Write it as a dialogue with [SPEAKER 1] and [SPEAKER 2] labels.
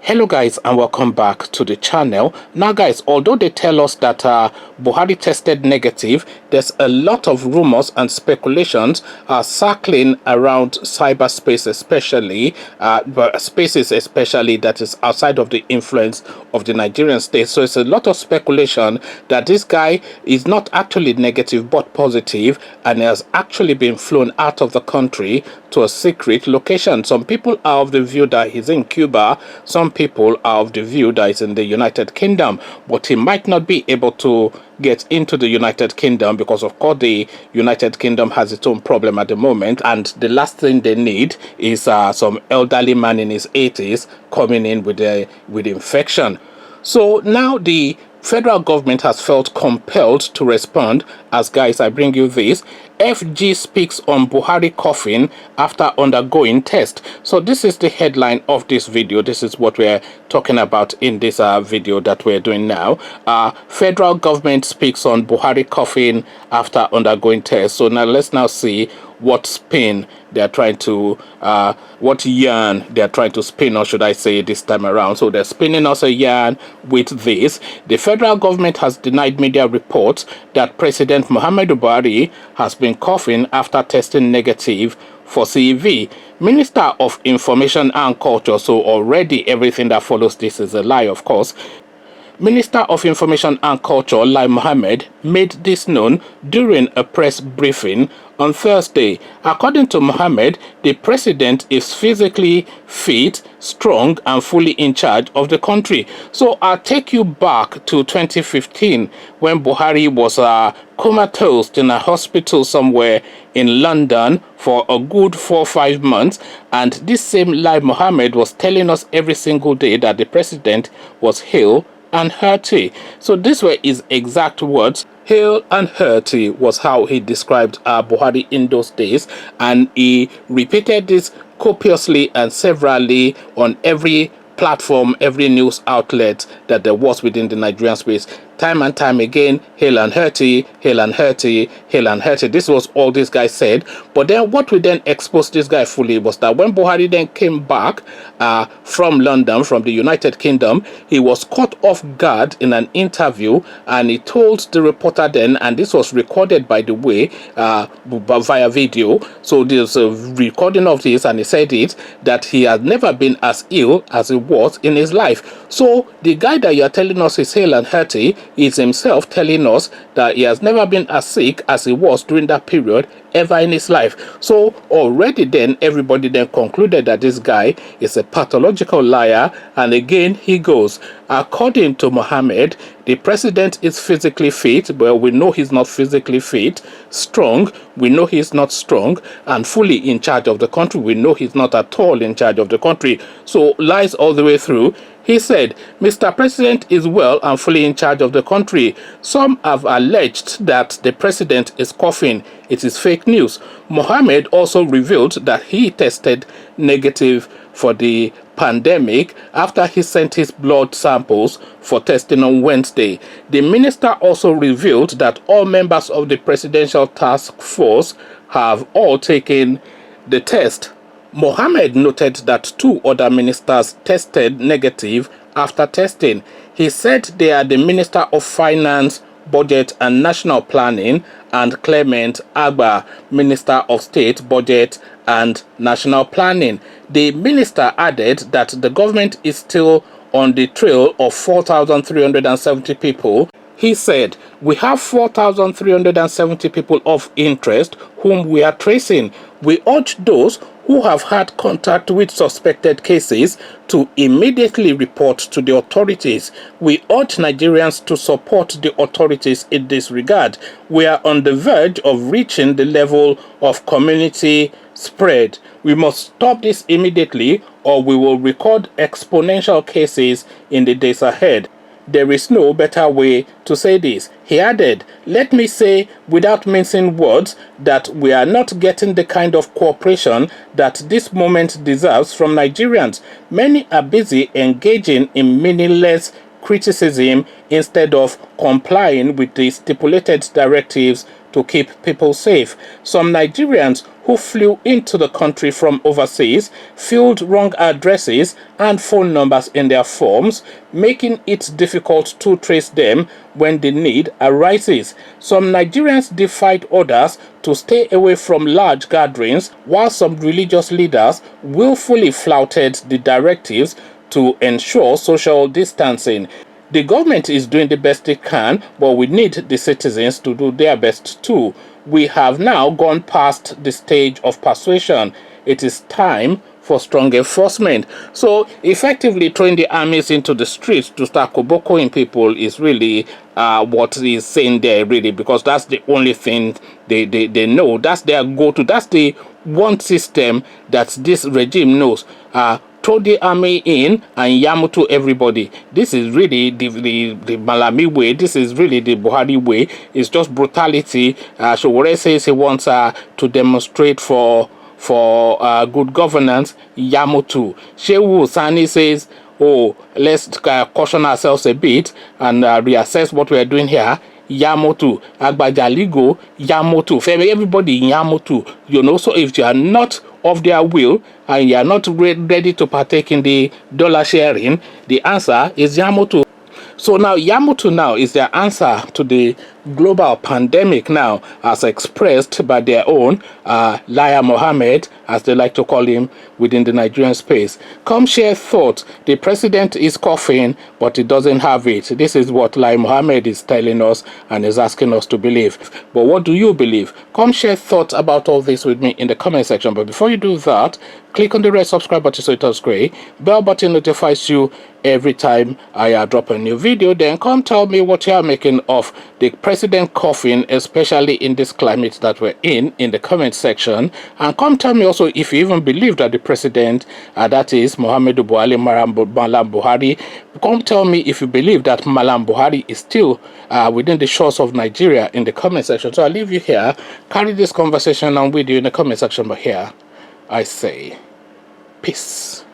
[SPEAKER 1] Hello guys, and welcome back to the channel. Now guys, although they tell us that Buhari tested negative, there's a lot of rumors and speculations circling around cyberspace, especially spaces especially that is outside of the influence of the Nigerian state. So it's a lot of speculation that this guy is not actually negative but positive and has actually been flown out of the country to a secret location. Some people are of the view that he's in Cuba, some people are of the view that he's in the United Kingdom, but he might not be able to get into the United Kingdom because of course the United Kingdom has its own problem at the moment, and the last thing they need is some elderly man in his 80s coming in with infection. So now the federal government has felt compelled to respond. As guys, I bring you this. FG speaks on Buhari coughing after undergoing test. So this is the headline of this video. This is what we're talking about in this video that we're doing now. Federal government speaks on Buhari coughing after undergoing test. So now let's now see what spin they're trying to what yarn they're trying to spin, or should I say, this time around. So they're spinning us a yarn with this. The federal government has denied media reports that President Muhammadu Buhari has been coughing after testing negative for CV. Minister of Information and Culture, so already everything that follows this is a lie, of course. Minister of Information and Culture, Lai Mohammed, made this known during a press briefing on Thursday. According to Mohammed, the president is physically fit, strong, and fully in charge of the country. So I'll take you back to 2015 when Buhari was comatose in a hospital somewhere in London for a good 4 or 5 months, and this same Lai Mohammed was telling us every single day that the president was ill and hearty. So these were his exact words. Hale and hearty was how he described Buhari in those days, and he repeated this copiously and severally on every platform, every news outlet that there was within the Nigerian space. Time and time again, hale and hearty, hale and hearty, hale and hearty. This was all this guy said. But then what we then exposed this guy fully was that when Buhari then came back from London, from the United Kingdom, he was caught off guard in an interview, and he told the reporter then, and this was recorded by the way, via video. So there's a recording of this, and he said it, that he had never been as ill as he was in his life. So the guy that you're telling us is hale and hearty is himself telling us that he has never been as sick as he was during that period ever in his life. So already then everybody then concluded that this guy is a pathological liar, and again he goes. According to Mohammed, the president is physically fit, but we know he's not physically fit. Strong, we know he's not strong. And fully in charge of the country, we know he's not at all in charge of the country. So lies all the way through. He said, Mr. President is well and fully in charge of the country. Some have alleged that the president is coughing. It is fake news. Mohammed also revealed that he tested negative for the pandemic after he sent his blood samples for testing on Wednesday. The minister also revealed that all members of the presidential task force have all taken the test. Mohammed noted that 2 other ministers tested negative after testing. He said they are the Minister of Finance, Budget and National Planning, and Clement Agba, Minister of State, Budget and National Planning. The minister added that the government is still on the trail of 4,370 people. He said, we have 4,370 people of interest whom we are tracing. We urge those who have had contact with suspected cases to immediately report to the authorities. We urge Nigerians to support the authorities in this regard. We are on the verge of reaching the level of community spread. We must stop this immediately, or we will record exponential cases in the days ahead. There is no better way to say this. He added, let me say without mincing words that we are not getting the kind of cooperation that this moment deserves from Nigerians. Many are busy engaging in meaningless criticism instead of complying with the stipulated directives to keep people safe. Some Nigerians who flew into the country from overseas filled wrong addresses and phone numbers in their forms, making it difficult to trace them when the need arises. Some Nigerians defied orders to stay away from large gatherings, while some religious leaders willfully flouted the directives to ensure social distancing. The government is doing the best it can, but we need the citizens to do their best too. We have now gone past the stage of persuasion. It is time for strong enforcement. So effectively throwing the armies into the streets to start kobokoing people is really what he's saying there, really, because that's the only thing they know. That's their go-to. That's the one system that this regime knows. Throw the army in and yam to everybody. This is really the Malami way. This is really the Buhari way. It's just brutality. Showore says he wants to demonstrate for good governance. Yamutu. Shehu Sani says, oh, let's caution ourselves a bit and reassess what we are doing here. Yamotu, Agbajaligo, Yamotu, everybody Yamotu. You know, so if you are not of their will and you are not ready to partake in the dollar sharing, the answer is Yamotu. So now Yamoto now is their answer to the global pandemic now, as expressed by their own Laya Mohammed, as they like to call him within the Nigerian space. Come share thought. The president is coughing, but he doesn't have it. This is what Laya Mohammed is telling us and is asking us to believe. But what do you believe? Come share thoughts about all this with me in the comment section. But before you do that, click on the red subscribe button so it turns gray. Bell button notifies you every time I drop a new video. Then come tell me what you are making of the president coughing, especially in this climate that we're in the comment section. And come tell me also if you even believe that the president, that is Muhammadu Buhari, Malam Buhari, come tell me if you believe that Malam Buhari is still within the shores of Nigeria in the comment section. So I'll leave you here. Carry this conversation on with you in the comment section. But here I say peace.